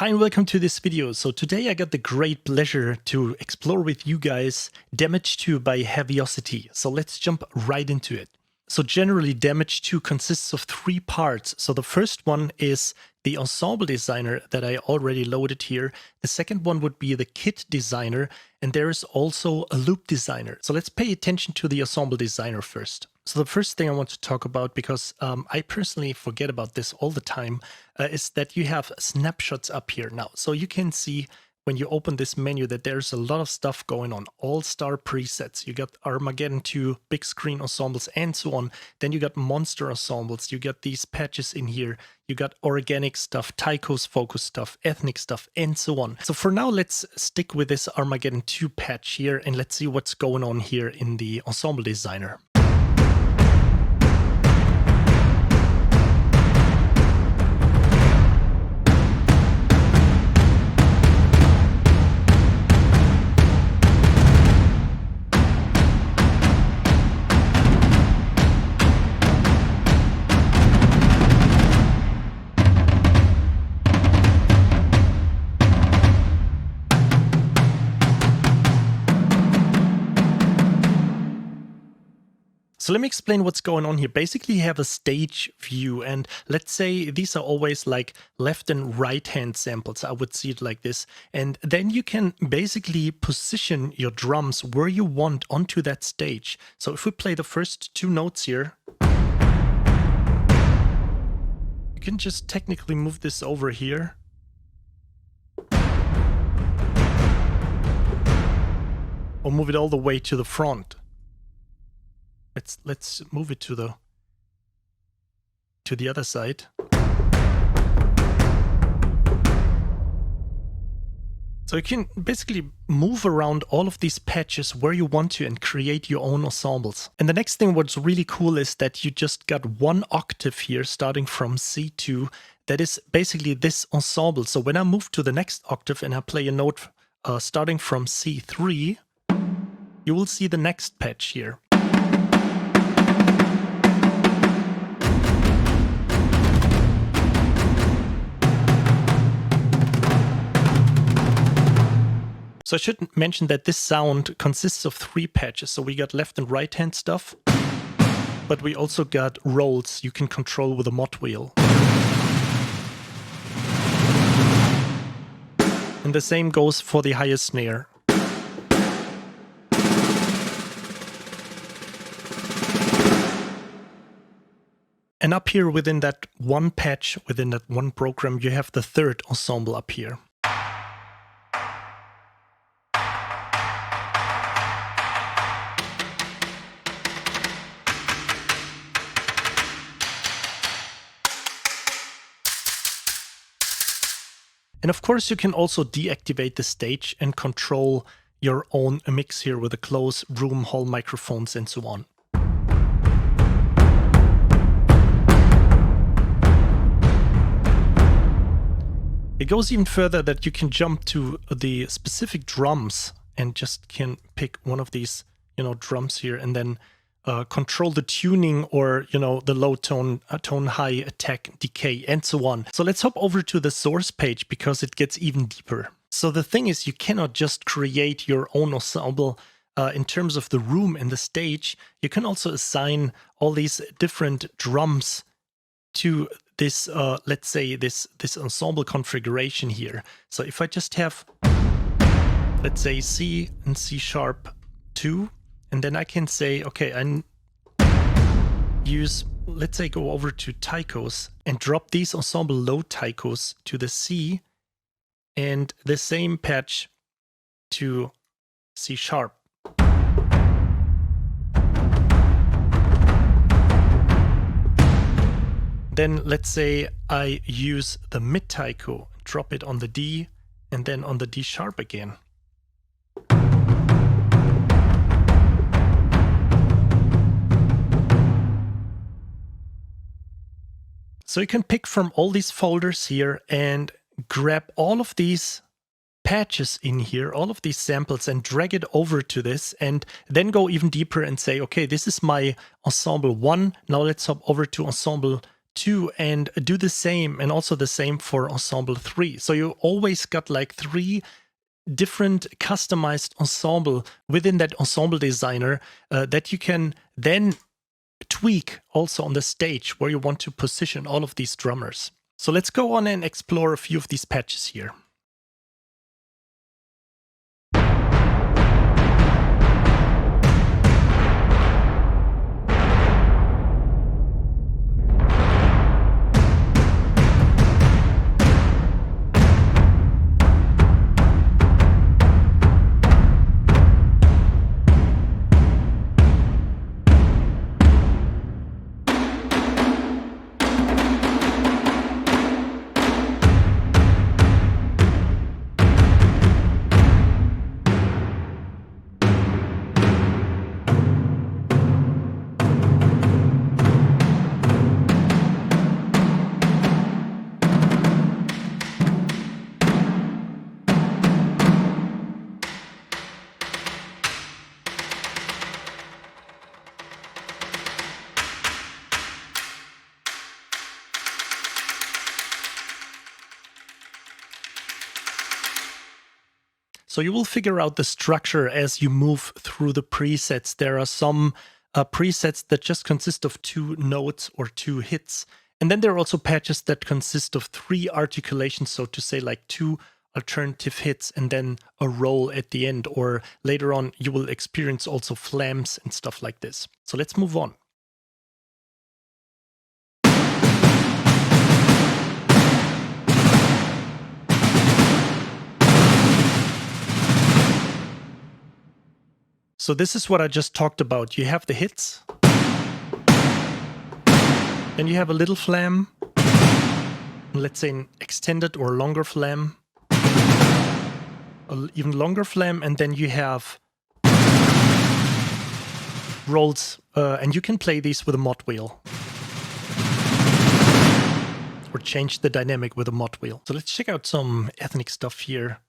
Hi and welcome to this video. So today I got the great pleasure to explore with you guys Damage 2 by Heavyocity. So let's jump right into it. So generally Damage 2 consists of three parts. So the first one is the Ensemble designer that I already loaded here. The second one would be the kit designer, and there is also a loop designer. So let's pay attention to the Ensemble designer first. So the first thing I want to talk about, because I personally forget about this all the time, is that you have snapshots up here now. So you can see when you open this menu that there's a lot of stuff going on. All-star presets. You got Armageddon 2, big screen ensembles, and so on. Then you got monster ensembles. You got these patches in here. You got organic stuff, Tycho's focus stuff, ethnic stuff, and so on. So for now, let's stick with this Armageddon 2 patch here, and let's see what's going on here in the Ensemble designer. So let me explain what's going on here. Basically, you have a stage view, and let's say these are always like left and right hand samples. I would see it like this. And then you can basically position your drums where you want onto that stage. So if we play the first two notes here, you can just technically move this over here. Or move it all the way to the front. Let's move it to the other side. So you can basically move around all of these patches where you want to and create your own ensembles. And the next thing what's really cool is that you just got one octave here starting from C2 that is basically this ensemble. So when I move to the next octave and I play a note starting from C3, you will see the next patch here. So I should mention that this sound consists of three patches. So we got left and right hand stuff, but we also got rolls you can control with a mod wheel. And the same goes for the higher snare. And up here within that one patch, within that one program, you have the third ensemble up here. And of course, you can also deactivate the stage and control your own mix here with a close room, hall microphones, and so on. It goes even further that you can jump to the specific drums and just can pick one of these, drums here and then control the tuning or, the low tone, tone high, attack, decay, and so on. So let's hop over to the source page because it gets even deeper. So the thing is, you cannot just create your own ensemble in terms of the room and the stage. You can also assign all these different drums to this, let's say, this ensemble configuration here. So if I just have, let's say, C and C sharp 2, and then I can say, okay, I use, let's say, go over to Tycho's and drop these ensemble low Tycho's to the C and the same patch to C sharp. Then let's say I use the mid Tycho, drop it on the D and then on the D sharp again. So you can pick from all these folders here and grab all of these patches in here, all of these samples, and drag it over to this, and then go even deeper and say, okay, this is my ensemble 1. Now let's hop over to ensemble 2 and do the same, and also the same for Ensemble 3. So you always got like 3 different customized ensemble within that ensemble designer that you can then tweak also on the stage where you want to position all of these drummers. So let's go on and explore a few of these patches here. So you will figure out the structure as you move through the presets. There are some presets that just consist of 2 notes or 2 hits. And then there are also patches that consist of 3 articulations, so to say, like 2 alternative hits and then a roll at the end. Or later on, you will experience also flams and stuff like this. So let's move on. So this is what I just talked about. You have the hits, then you have a little flam, let's say an extended or longer flam, an even longer flam, and then you have rolls, and you can play these with a mod wheel or change the dynamic with a mod wheel. So let's check out some ethnic stuff here.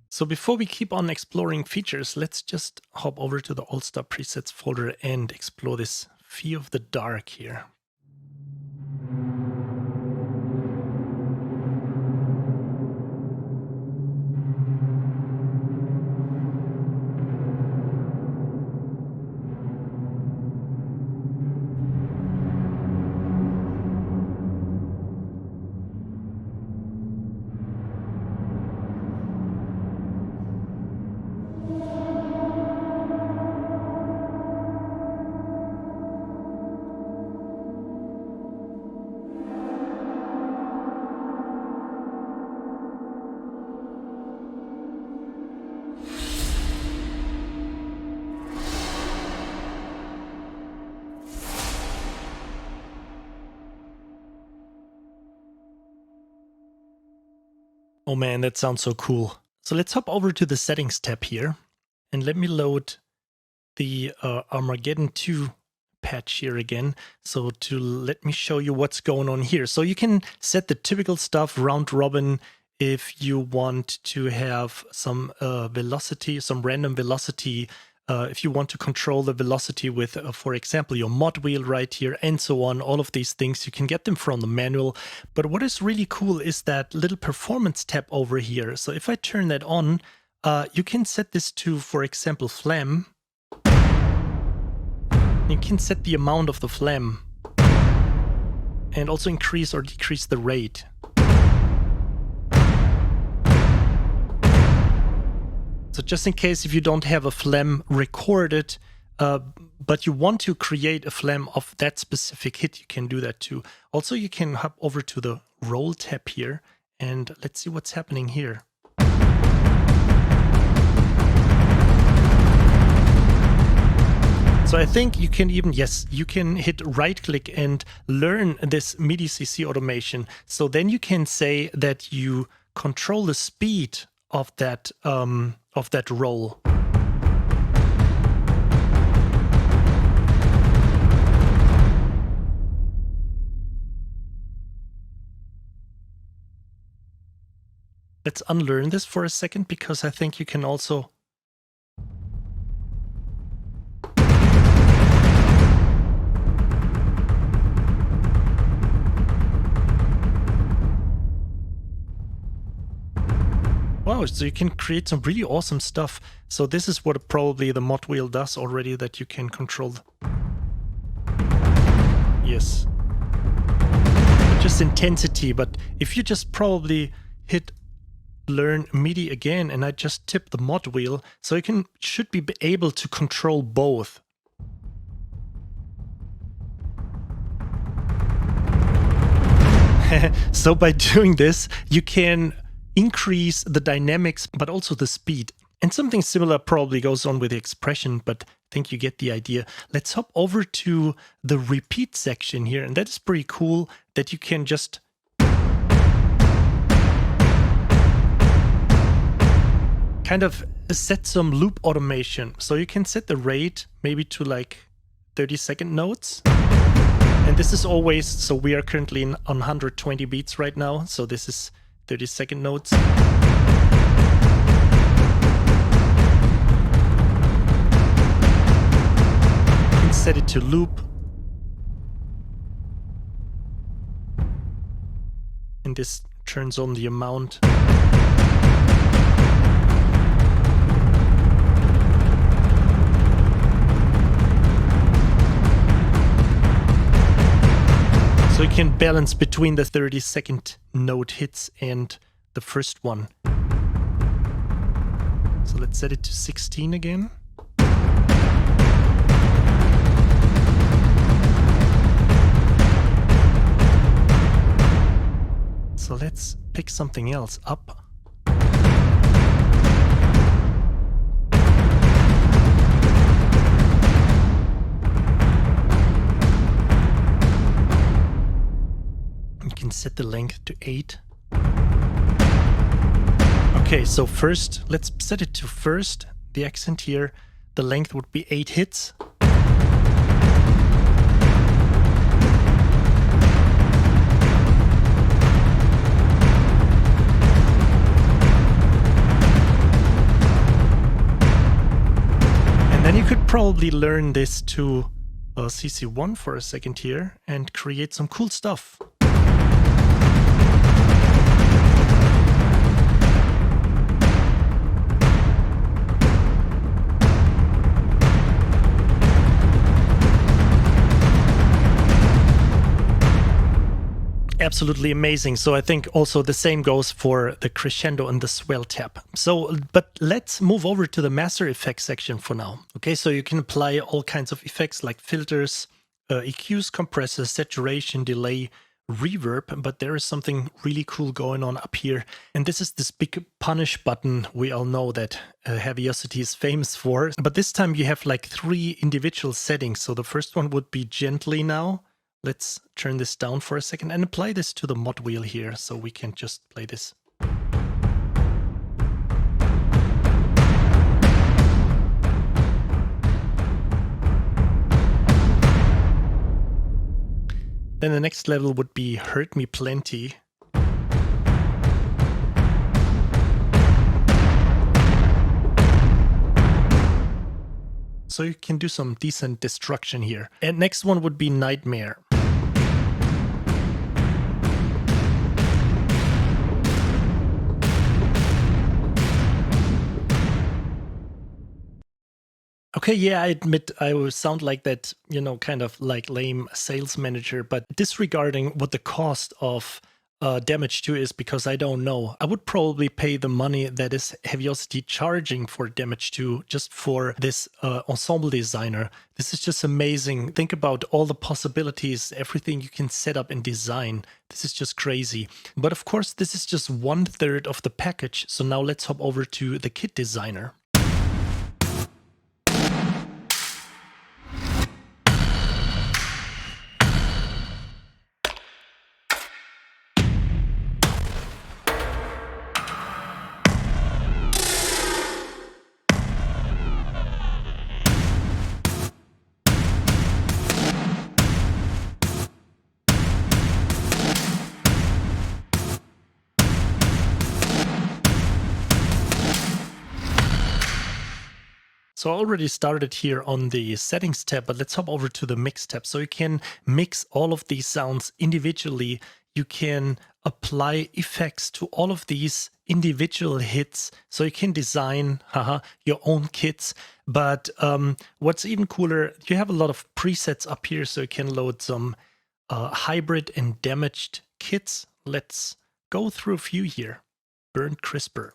So before we keep on exploring features, let's just hop over to the All-Star Presets folder and explore this Fear of the Dark here. Oh man, that sounds so cool. So let's hop over to the settings tab here and let me load the Armageddon 2 patch here again. So let me show you what's going on here. So you can set the typical stuff, round robin, if you want to have some velocity, some random velocity if you want to control the velocity with, for example, your mod wheel right here and so on, all of these things, you can get them from the manual. But what is really cool is that little performance tab over here. So if I turn that on, you can set this to, for example, phlegm. You can set the amount of the phlegm and also increase or decrease the rate. So just in case if you don't have a phlegm recorded, but you want to create a phlegm of that specific hit, you can do that too. Also, you can hop over to the roll tab here and let's see what's happening here. So I think you can even, yes, you can hit right click and learn this MIDI CC automation. So then you can say that you control the speed of that roll. Let's unlearn this for a second, because I think you can also wow, so you can create some really awesome stuff. So this is what probably the mod wheel does already, that you can control. Yes. Just intensity, but if you just probably hit learn MIDI again and I just tip the mod wheel, so you should be able to control both. So by doing this, you can increase the dynamics, but also the speed. And something similar probably goes on with the expression, but I think you get the idea. Let's hop over to the repeat section here. And that is pretty cool that you can just kind of set some loop automation. So you can set the rate maybe to like 30-second notes. And this is always, so we are currently on 120 beats right now. So this is 30-second notes. You can set it to loop. And this turns on the amount. So you can balance between the 30-second note hits and the first one. So let's set it to 16 again. So let's pick something else up. Set the length to 8. Okay, so first, let's set it to first. The accent here, the length would be 8 hits. And then you could probably learn this to CC1 for a second here and create some cool stuff. Absolutely amazing. So I think also the same goes for the crescendo and the swell tab. So, but let's move over to the master effects section for now. Okay, so you can apply all kinds of effects like filters, EQs, compressors, saturation, delay, reverb, but there is something really cool going on up here. And this is this big punish button we all know that Heavyocity is famous for. But this time you have like 3 individual settings. So the first one would be gently now. Let's turn this down for a second and apply this to the mod wheel here so we can just play this. Then the next level would be Hurt Me Plenty. So you can do some decent destruction here. And next one would be Nightmare. Okay, yeah, I admit I will sound like that, you know, kind of like lame sales manager, but disregarding what the cost of damage to is, because I don't know, I would probably pay the money that is Heavyocity charging for damage to just for this ensemble designer. This is just amazing. Think about all the possibilities, everything you can set up and design. This is just crazy. But of course, this is just 1/3 of the package. So now let's hop over to the kit designer. So I already started here on the settings tab, but let's hop over to the mix tab. So you can mix all of these sounds individually. You can apply effects to all of these individual hits. So you can design your own kits. But what's even cooler, you have a lot of presets up here. So you can load some hybrid and damaged kits. Let's go through a few here. Burnt Crisper.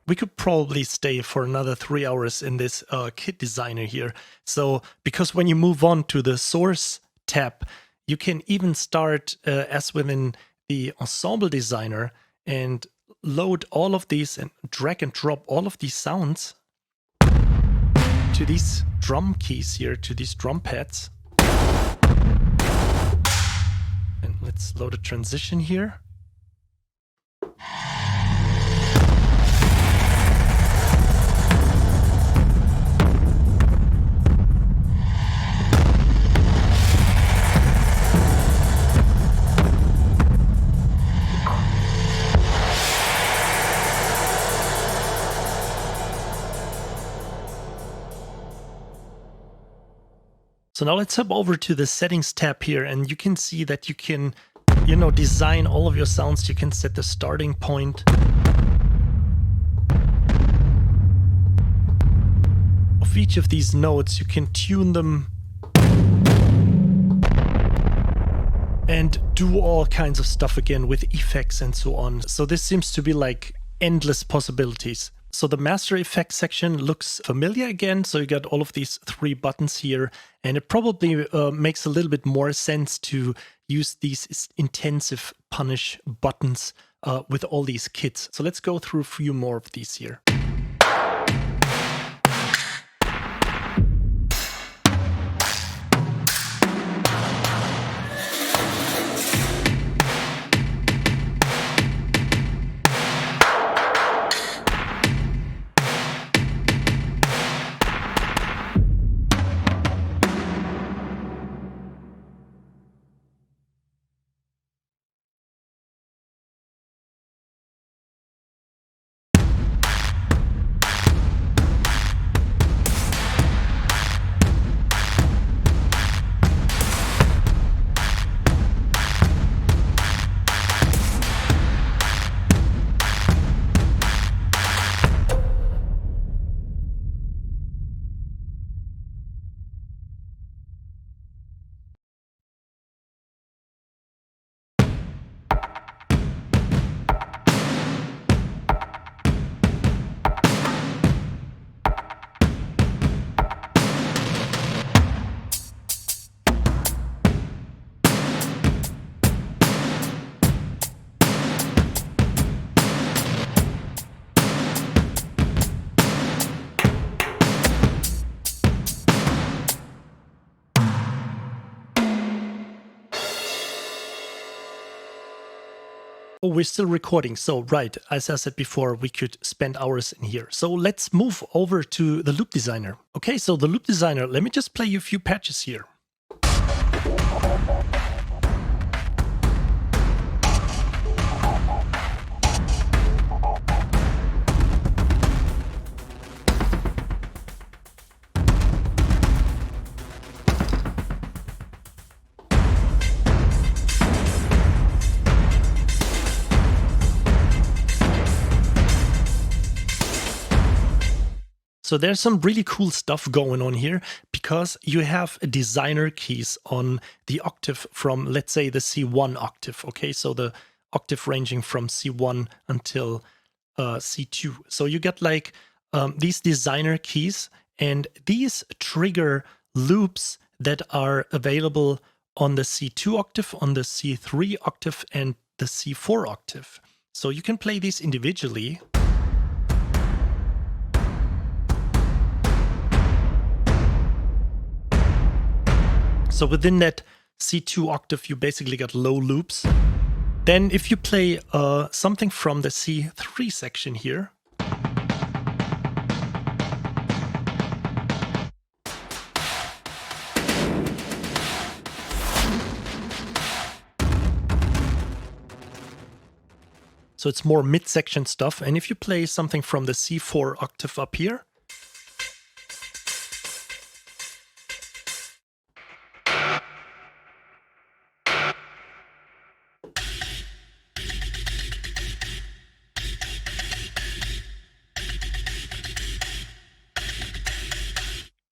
We could probably stay for another 3 hours in this kit designer here. So, because when you move on to the source tab, you can even start as within the ensemble designer and load all of these and drag and drop all of these sounds to these drum keys here, to these drum pads. And let's load a transition here. So now let's hop over to the settings tab here, and you can see that you can, you know, design all of your sounds. You can set the starting point of each of these notes. You can tune them and do all kinds of stuff again with effects and so on. So this seems to be like endless possibilities. So the master effects section looks familiar again. So you got all of these 3 buttons here, and it probably makes a little bit more sense to use these intensive punish buttons with all these kits. So let's go through a few more of these here. Oh, we're still recording. So, right, as I said before, we could spend hours in here. So let's move over to the loop designer. Okay, so the loop designer, let me just play you a few patches here. So there's some really cool stuff going on here because you have designer keys on the octave from, let's say, the C1 octave. Okay, so the octave ranging from C1 until C2. So you get like these designer keys, and these trigger loops that are available on the C2 octave, on the C3 octave, and the C4 octave. So you can play these individually. So within that C2 octave, you basically got low loops. Then if you play something from the C3 section here, so it's more mid-section stuff. And if you play something from the C4 octave up here,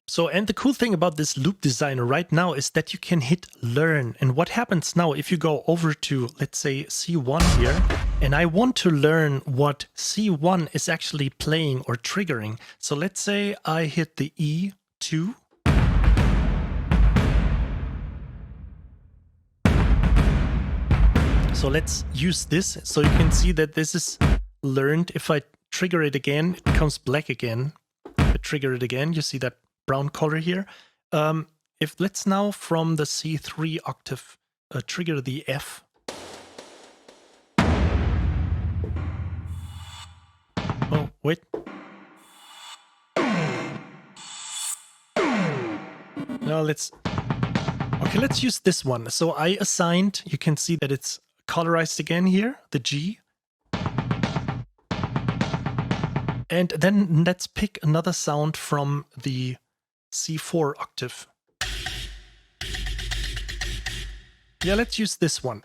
so, and the cool thing about this loop designer right now is that you can hit learn. And what happens now if you go over to, let's say, C1 here, and I want to learn what C1 is actually playing or triggering. So let's say I hit the E2. So let's use this. So you can see that this is learned. If I trigger it again, it becomes black again. If I trigger it again, you see that brown color here. If let's now from the C3 octave trigger the F. Oh, wait. Now let's use this one. So I assigned, you can see that it's colorized again here, the G. And then let's pick another sound from the C4 octave. Yeah, let's use this one.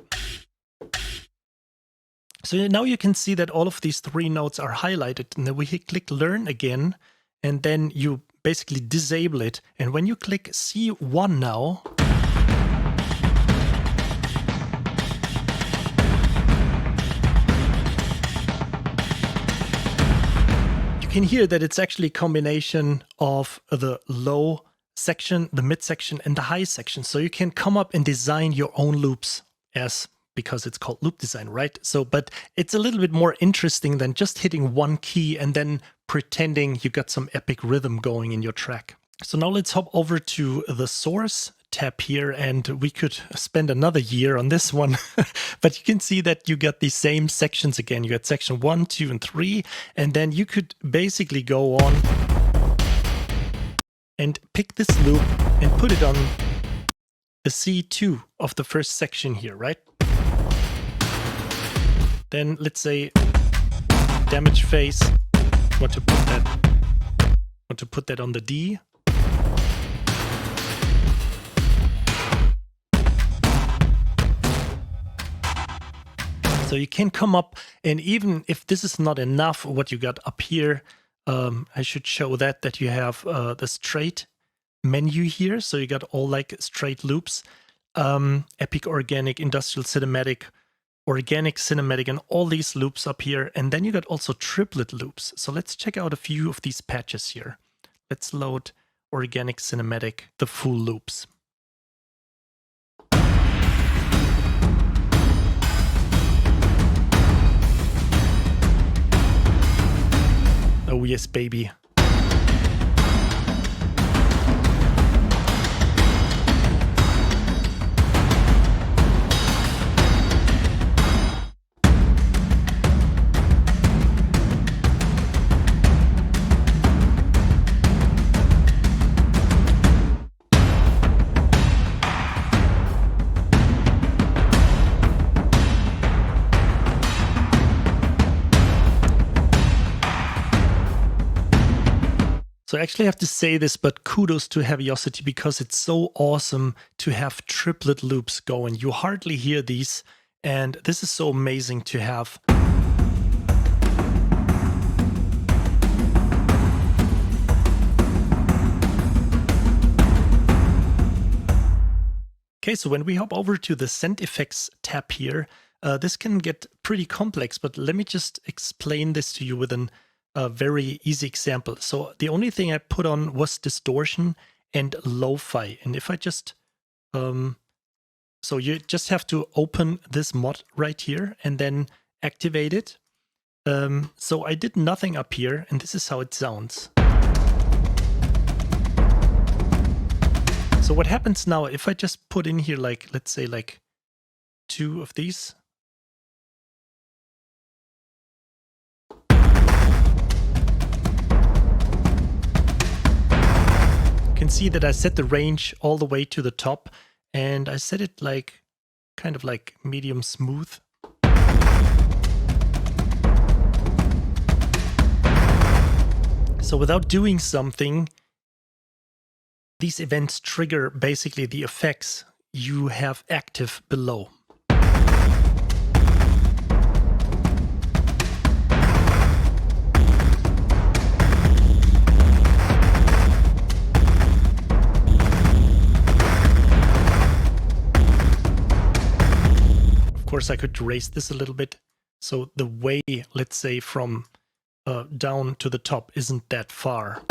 So now you can see that all of these three notes are highlighted, and then we click learn again, and then you basically disable it. And when you click C1 now, you can hear that it's actually a combination of the low section, the mid section, and the high section. So you can come up and design your own loops because it's called loop design, right? So, but it's a little bit more interesting than just hitting one key and then pretending you got some epic rhythm going in your track. So now let's hop over to the source tab here, and we could spend another year on this one. But you can see that you got the same sections again. You got section 1, 2, and 3, and then you could basically go on and pick this loop and put it on the C2 of the first section here, right? Then let's say damage phase. Want to put that on the D. So you can come up, and even if this is not enough, what you got up here, I should show that you have the straight menu here. So you got all like straight loops, epic, organic, industrial, cinematic, organic, cinematic, and all these loops up here. And then you got also triplet loops. So let's check out a few of these patches here. Let's load organic, cinematic, the full loops. Oh yes, baby. So I actually have to say this, but kudos to Heavyocity because it's so awesome to have triplet loops going. You hardly hear these, and this is so amazing to have. Okay, so when we hop over to the Send Effects tab here, this can get pretty complex, but let me just explain this to you with a very easy example. So the only thing I put on was distortion and lo-fi. And if I just, so you just have to open this mod right here and then activate it. So I did nothing up here, and this is how it sounds. So what happens now, if I just put in here, like, let's say like 2 of these. You can see that I set the range all the way to the top, and I set it like kind of like medium smooth. So without doing something, these events trigger basically the effects you have active below. Of course, I could raise this a little bit, so the way, let's say, from down to the top isn't that far.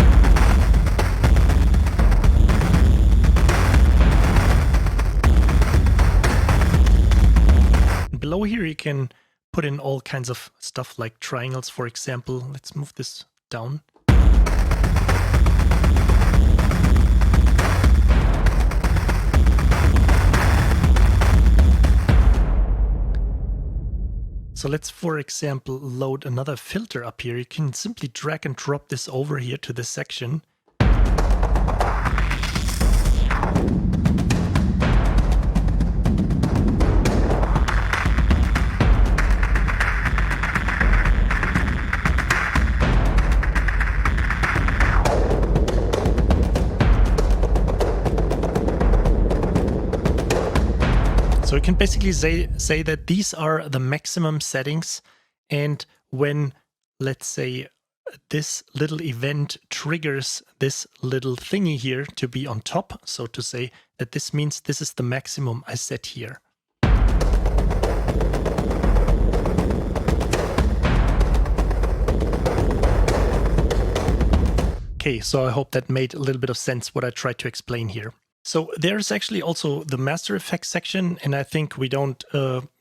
Below here you can put in all kinds of stuff like triangles, for example. Let's move this down. So let's, for example, load another filter up here. You can simply drag and drop this over here to this section. So you can basically say that these are the maximum settings, and when, let's say, this little event triggers this little thingy here to be on top, so to say, that this means this is the maximum I set here. Okay, so I hope that made a little bit of sense what I tried to explain here. So there's actually also the Master Effects section, and I think we don't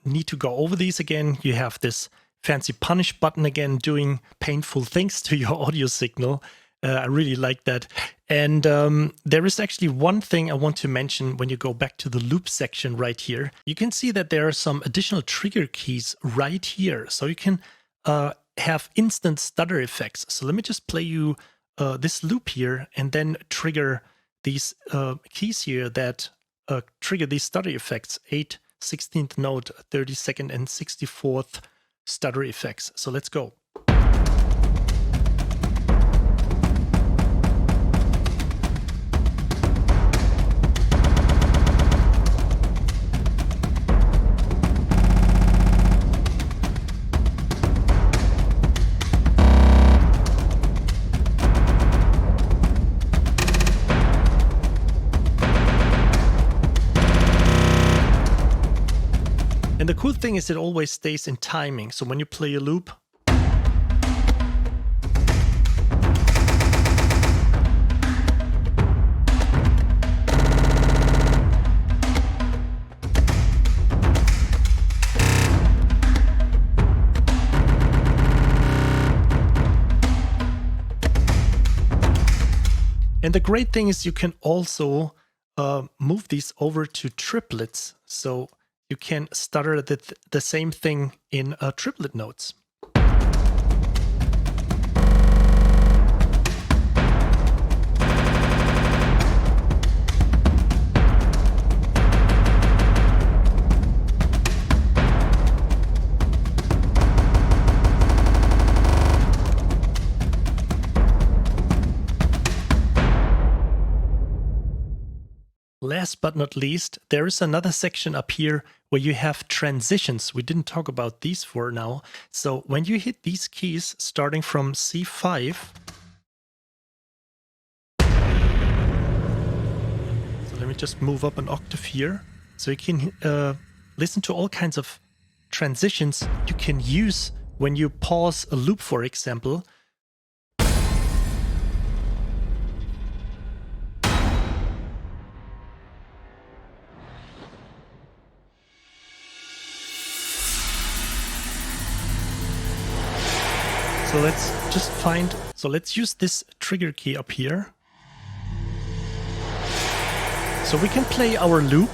need to go over these again. You have this fancy punish button again, doing painful things to your audio signal. I really like that. And there is actually one thing I want to mention when you go back to the loop section right here. You can see that there are some additional trigger keys right here. So you can have instant stutter effects. So let me just play you this loop here and then trigger these keys here that trigger these stutter effects, 8th, 16th note, 32nd and 64th stutter effects. So let's go. And the cool thing is it always stays in timing. So when you play a loop, and the great thing is you can also move these over to triplets. So you can stutter the same thing in triplet notes. last but not least, there is another section up here where you have transitions. We didn't talk about these for now. So when you hit these keys starting from C5, so let me just move up an octave here. So you can listen to all kinds of transitions you can use when you pause a loop, for example. So let's use this trigger key up here. So we can play our loop.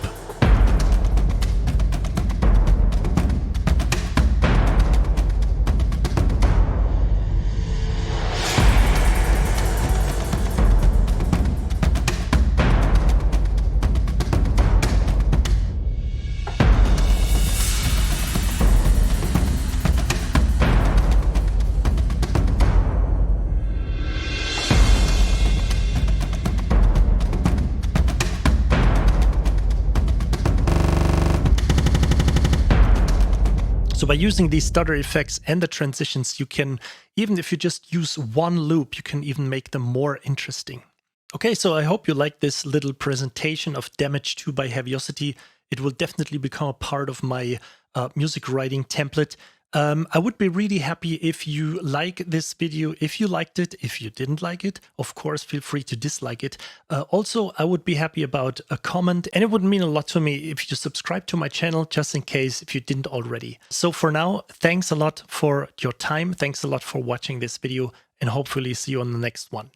So by using these stutter effects and the transitions, you can, even if you just use one loop, you can even make them more interesting. Okay, so I hope you like this little presentation of Damage 2 by Heavyocity. It will definitely become a part of my music writing template. I would be really happy if you like this video. If you liked it, if you didn't like it, of course, feel free to dislike it. Also, I would be happy about a comment, and it would mean a lot to me if you subscribe to my channel, just in case if you didn't already. So for now, thanks a lot for your time. Thanks a lot for watching this video, and hopefully see you on the next one.